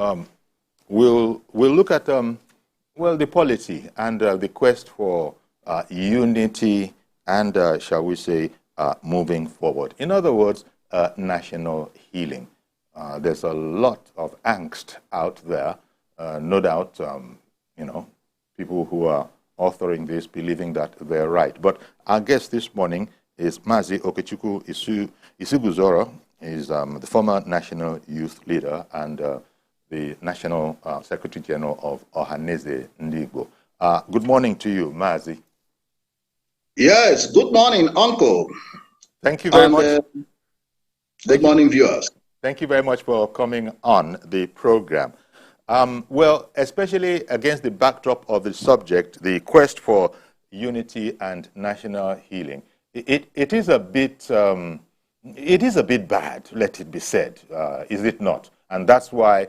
Um, we'll look at well, the polity and the quest for unity and shall we say moving forward. In other words, national healing. There's a lot of angst out there. No doubt, people who are authoring this believing that they're right. But our guest this morning is Mazi Okechukwu Isuguzoro. He's the former national youth leader and the National Secretary General of Ohaneze Igbo. Good morning to you, Mazi. Yes, good morning, Uncle. Thank you very much. Good morning, viewers. Thank you very much for coming on the program. Well, especially against the backdrop of the subject, the quest for unity and national healing. It is a bit bad, let it be said, is it not? And that's why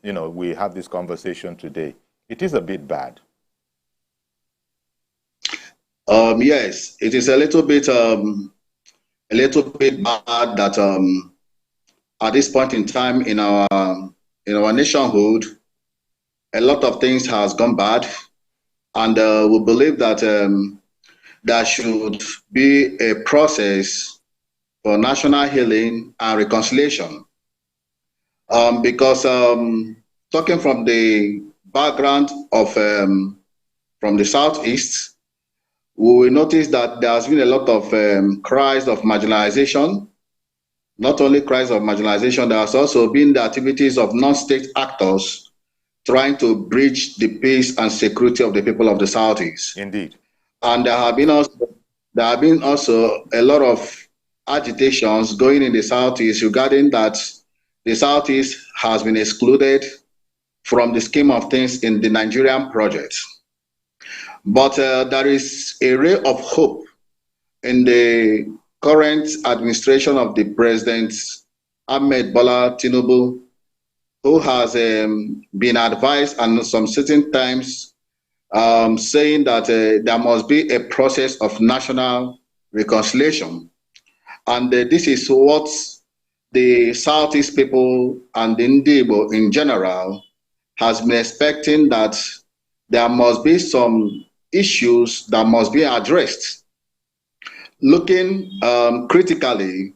we have this conversation today. It is a bit bad. Yes, it is a little bit bad that at this point in time in our nationhood, a lot of things has gone bad, and we believe that there should be a process for national healing and reconciliation. Because talking from the background of from the Southeast, we will notice that there has been a lot of cries of marginalization. Not only cries of marginalization, there has also been the activities of non-state actors trying to bridge the peace and security of the people of the Southeast. Indeed. And there have been also a lot of agitations going in the Southeast regarding that the Southeast has been excluded from the scheme of things in the Nigerian project. But there is a ray of hope in the current administration of the President Ahmed Bola Tinubu, who has been advised at some certain times saying that there must be a process of national reconciliation. And this is what the Southeast people and the Igbo in general has been expecting, that there must be some issues that must be addressed. Looking critically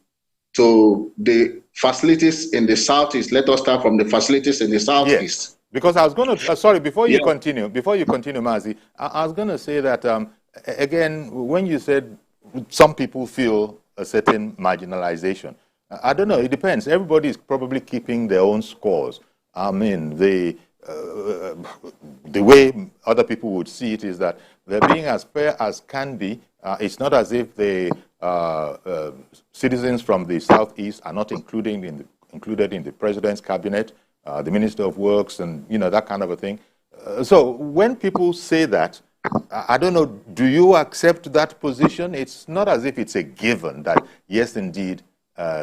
to the facilities in the Southeast, let us start from the facilities in the Southeast. Yes, because I was going to, sorry, before you continue, Mazi, I was going to say that, again, when you said some people feel a certain marginalization, I don't know, it depends. Everybody is probably keeping their own scores. I mean, the way other people would see it is that they're being as fair as can be. It's not as if the citizens from the Southeast are not included in the president's cabinet, the Minister of Works, and that kind of a thing. So when people say that, I don't know, do you accept that position? It's not as if it's a given that, yes, indeed,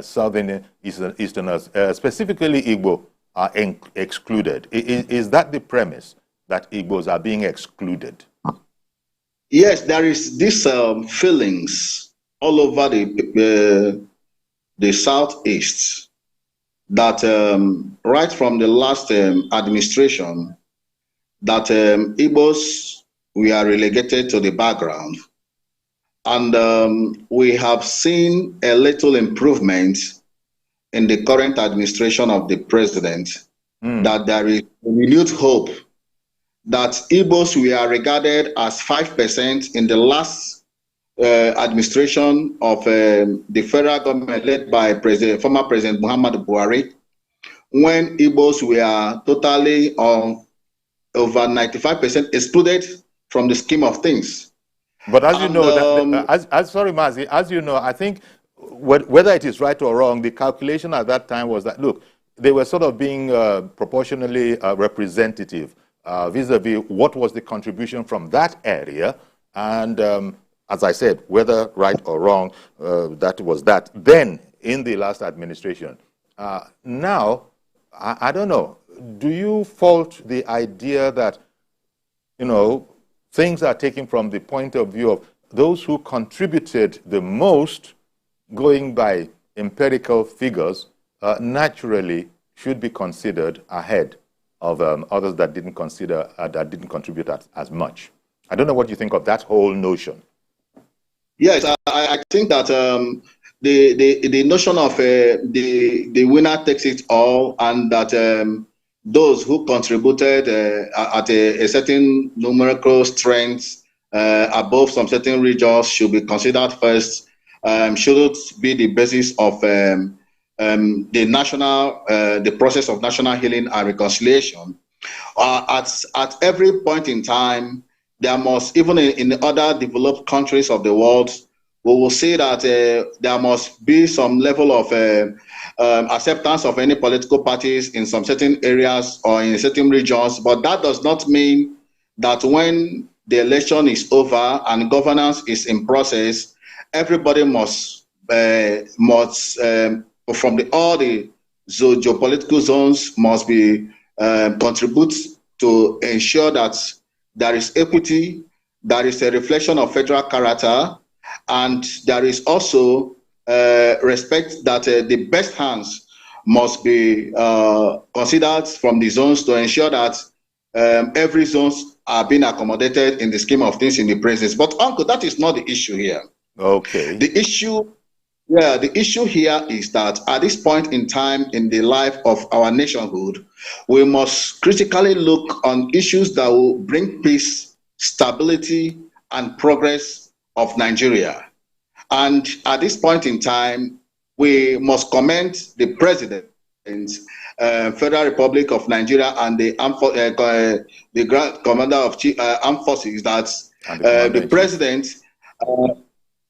Southern Easterners, specifically Igbo, are excluded. Is that the premise, that Igbos are being excluded? Yes, there is this feelings all over the Southeast that right from the last administration, that Igbos, we are relegated to the background. And we have seen a little improvement in the current administration of the president, that there is renewed hope that Igbos were regarded as 5% in the last administration of the federal government led by former President Muhammadu Buhari, when Igbos were totally over 95% excluded from the scheme of things. But as you know, sorry, Mazi, as you know, I think whether it is right or wrong, the calculation at that time was that, look, they were sort of being proportionally representative vis-a-vis what was the contribution from that area. And as I said, whether right or wrong, that was that then in the last administration. Now, I don't know, do you fault the idea that, things are taken from the point of view of those who contributed the most, going by empirical figures, naturally should be considered ahead of others that didn't consider that didn't contribute as much. I don't know what you think of that whole notion. Yes, I think that the notion of the winner takes it all, and that those who contributed at a certain numerical strength above some certain regions should be considered first, shouldn't be the basis of the process of national healing and reconciliation. At every point in time, there must, even in other developed countries of the world, we will say that there must be some level of acceptance of any political parties in some certain areas or in certain regions. But that does not mean that when the election is over and governance is in process, everybody must from all the geopolitical zones must be contribute to ensure that there is equity, there is a reflection of federal character, and there is also respect that the best hands must be considered from the zones to ensure that every zones are being accommodated in the scheme of things in the presence. But uncle, that is not the issue here. Okay. The issue here is that at this point in time in the life of our nationhood, we must critically look on issues that will bring peace, stability, and progress of Nigeria. And at this point in time, we must commend the President, Federal Republic of Nigeria, and the Grand Commander of Armed Forces, that the President,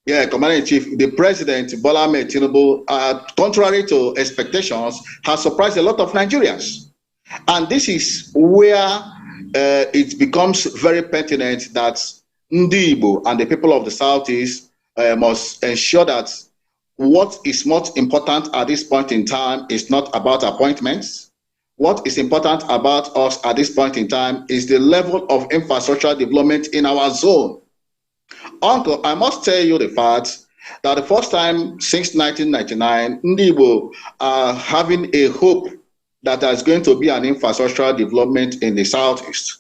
Commander-in-Chief, the President, Bola Ahmed Tinubu, contrary to expectations, has surprised a lot of Nigerians. And this is where it becomes very pertinent that Ndi Igbo and the people of the Southeast must ensure that what is most important at this point in time is not about appointments. What is important about us at this point in time is the level of infrastructure development in our zone. Uncle, I must tell you the fact that the first time since 1999, Ndi Igbo are having a hope that there's going to be an infrastructure development in the Southeast.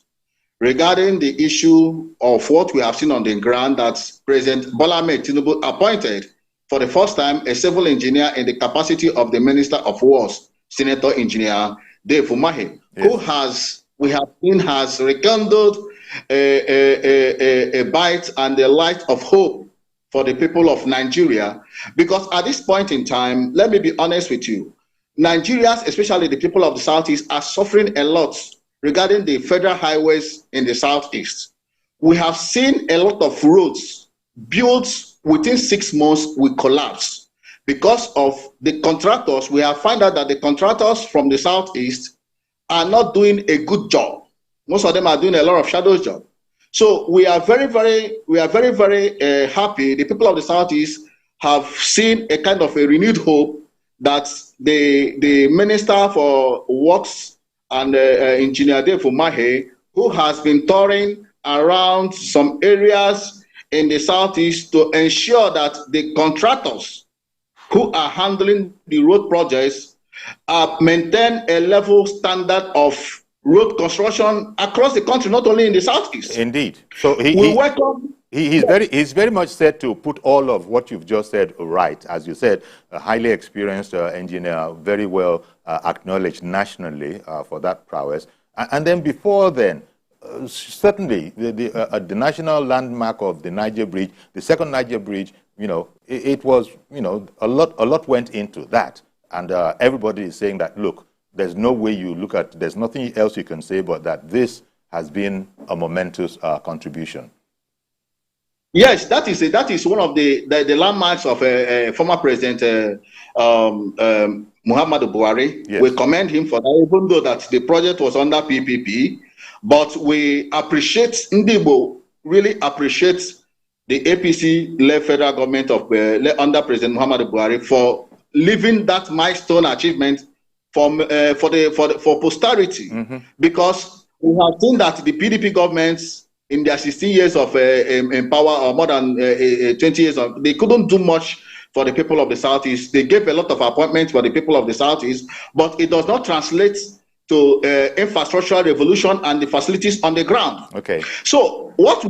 Regarding the issue of what we have seen on the ground, that President Bola Ahmed Tinubu appointed for the first time a civil engineer in the capacity of the Minister of Wars, Senator Engineer Dave Umahi, yes, who has rekindled a bite and a light of hope for the people of Nigeria. Because at this point in time, let me be honest with you, Nigerians, especially the people of the Southeast, are suffering a lot regarding the federal highways in the Southeast. We have seen a lot of roads built within 6 months will collapse because of the contractors. We have found out that the contractors from the Southeast are not doing a good job. Most of them are doing a lot of shadow job. So we are very, very happy. The people of the Southeast have seen a kind of a renewed hope that the Minister for Works and Engineer Dave Umahi, who has been touring around some areas in the Southeast to ensure that the contractors who are handling the road projects maintain a level standard of road construction across the country, not only in the Southeast. Indeed. So he's very much set to put all of what you've just said right. As you said, a highly experienced engineer, very well acknowledged nationally for that prowess. And then before then, certainly the national landmark of the Niger Bridge, the second Niger Bridge, it was, a lot went into that. And everybody is saying that, look, there's no way you look at, there's nothing else you can say but that this has been a momentous contribution. Yes, that is one of the landmarks of former President Muhammadu Buhari. Yes. We commend him for that, even though that the project was under PPP. But we appreciate, Ndi Igbo really appreciates the APC-led federal government of under President Muhammadu Buhari for leaving that milestone achievement for posterity. Mm-hmm. Because we have seen that the PDP governments in their 16 years of in power, or more than 20 years, they couldn't do much for the people of the Southeast. They gave a lot of appointments for the people of the Southeast, but it does not translate to infrastructural revolution and the facilities on the ground. Okay. So what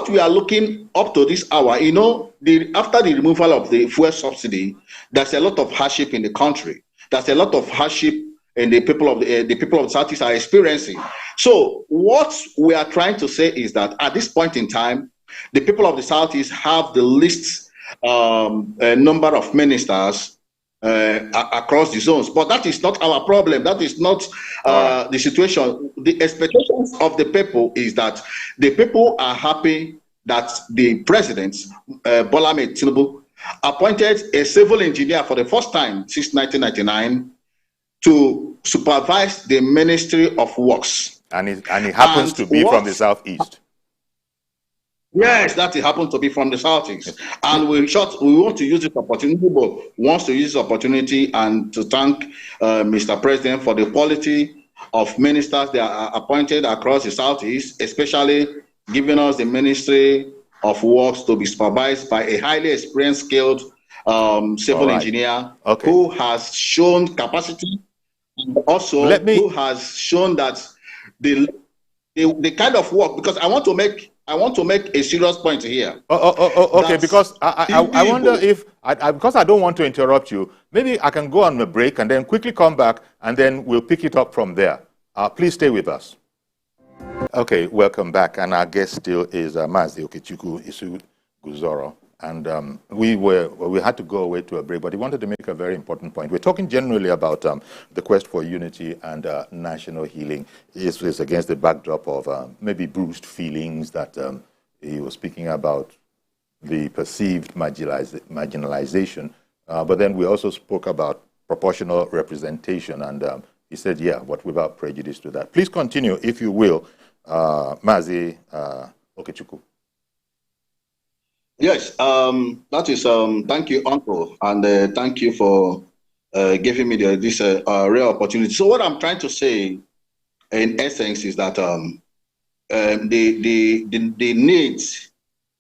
we are looking up to this hour, you know, after the removal of the fuel subsidy, there's a lot of hardship in the country. There's a lot of hardship and the people of the Southeast are experiencing. So what we are trying to say is that at this point in time, the people of the Southeast have the least number of ministers across the zones. But that is not our problem. That is not the situation. The expectations of the people is that the people are happy that the president, Bola Ahmed Tinubu, appointed a civil engineer for the first time since 1999 to supervise the Ministry of Works. And he happens to be from the Southeast. Yes, that it happens to be from the Southeast. And we want to use this opportunity, but wants to use this opportunity and to thank Mr. President for the quality of ministers that are appointed across the Southeast, especially giving us the Ministry of Works to be supervised by a highly experienced, skilled civil engineer who has shown capacity, and also who has shown that the kind of work, because I want to make a serious point here. Okay, because I wonder if, because I don't want to interrupt you, maybe I can go on a break and then quickly come back and then we'll pick it up from there. Please stay with us. Okay, welcome back. And our guest still is Mazi Okechukwu Isu Guzoro. And we had to go away to a break, but he wanted to make a very important point. We're talking generally about the quest for unity and national healing. It's against the backdrop of maybe bruised feelings that he was speaking about the perceived marginalization. But then we also spoke about proportional representation, and he said, yeah, but without prejudice to that. Please continue, if you will, Mazi Okechukwu. Yes, that is, thank you, Uncle, and thank you for giving me this rare opportunity. So what I'm trying to say, in essence, is that the need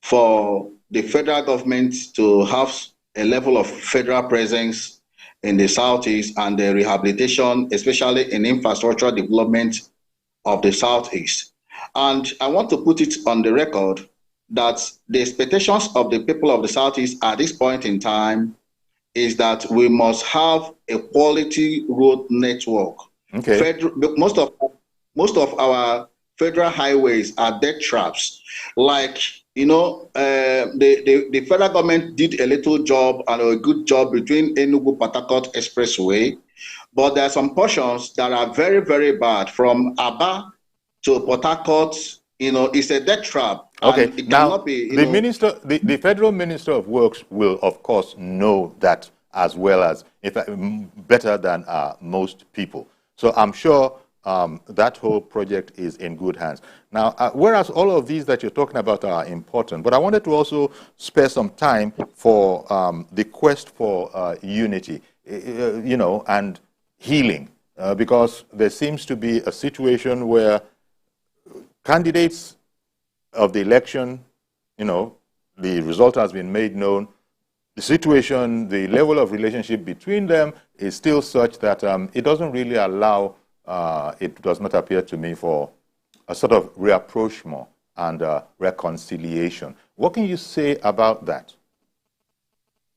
for the federal government to have a level of federal presence in the Southeast and the rehabilitation, especially in infrastructure development of the Southeast. And I want to put it on the record that the expectations of the people of the Southeast at this point in time is that we must have a quality road network. Okay. Most of our federal highways are death traps. Like, you know, the federal government did a little job and a good job between Enugu-Port Harcourt Expressway, but there are some portions that are very, very bad from Aba to Port Harcourt. You know, it's a death trap. Okay, it now be, the federal minister of works will, of course, know that as well as, better than most people. So I'm sure that whole project is in good hands. Now, whereas all of these that you're talking about are important, but I wanted to also spare some time for the quest for unity, you know, and healing, because there seems to be a situation where candidates of the election, you know, the result has been made known. The situation, the level of relationship between them is still such that it doesn't really allow, it does not appear to me, for a sort of rapprochement and reconciliation. What can you say about that?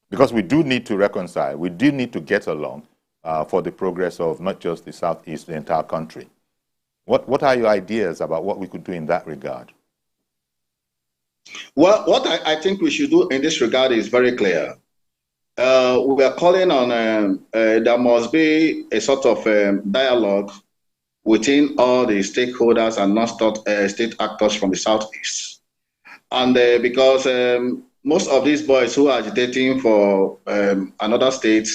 Because we do need to reconcile, we do need to get along for the progress of not just the Southeast, the entire country. What are your ideas about what we could do in that regard? Well, what I think we should do in this regard is very clear. We are calling on, there must be a sort of dialogue within all the stakeholders and non-state actors from the Southeast. And because most of these boys who are agitating for another state,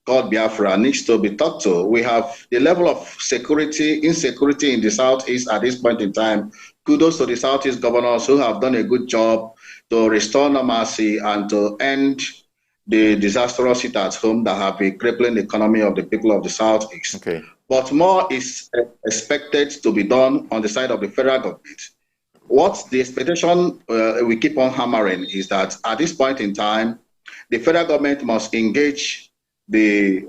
called Biafra, needs to be talked to. We have the level of insecurity in the Southeast at this point in time. Kudos to the Southeast governors who have done a good job to restore normalcy and to end the disastrous hit at home that have been crippling the economy of the people of the Southeast. Okay. But more is expected to be done on the side of the federal government. What the expectation we keep on hammering is that at this point in time, The federal government must engage the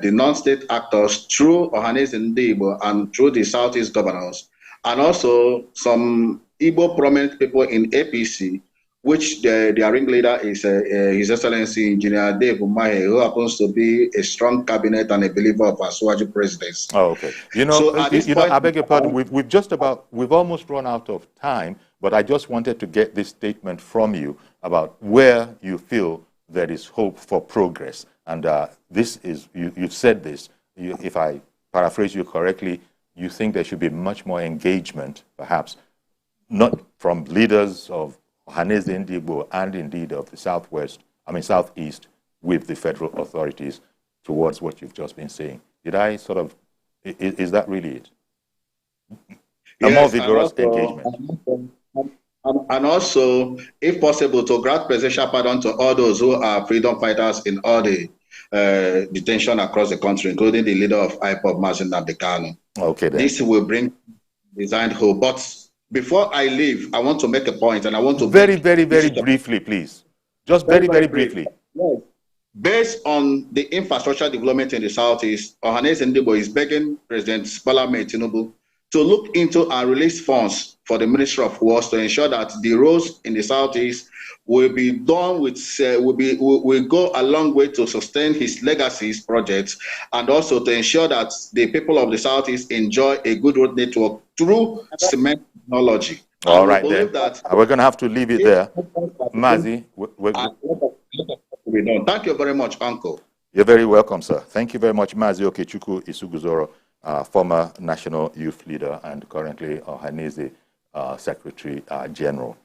non-state actors through Ohaneze Igbo and through the Southeast governors, and also some Igbo prominent people in APC, which their ringleader is His Excellency Engineer Dave Umahi, who happens to be a strong cabinet and a believer of Asuwaju presidency. Oh, okay. So at this point, I beg your pardon. We've almost run out of time, but I just wanted to get this statement from you about where you feel there is hope for progress. And this is, you've said this, if I paraphrase you correctly, you think there should be much more engagement, perhaps, not from leaders of Ohaneze Igbo and indeed of the Southeast with the federal authorities towards what you've just been saying. Did I sort of, is that really it? A more vigorous engagement. And also, if possible, to grant presidential pardon to all those who are freedom fighters in all the detention across the country, including the leader of IPOB, Mazi Nnamdi Kanu. Okay, then. This will bring designed hope. But before I leave, I want to make a point, and I want to very briefly, please. Just very briefly. Yes. Based on the infrastructure development in the Southeast, Ohaneze Igbo is begging President Bola Ahmed Tinubu to look into and release funds for the Ministry of Works to ensure that the roads in the Southeast will be done with, will go a long way to sustain his legacies projects, and also to ensure that the people of the Southeast enjoy a good road network through cement technology. All right, then. We're going to have to leave it there. Mazi, thank you very much, Uncle. You're very welcome, sir. Thank you very much, Mazi Okechukwu Isuguzoro, former National Youth Leader and currently Ohaneze Secretary General.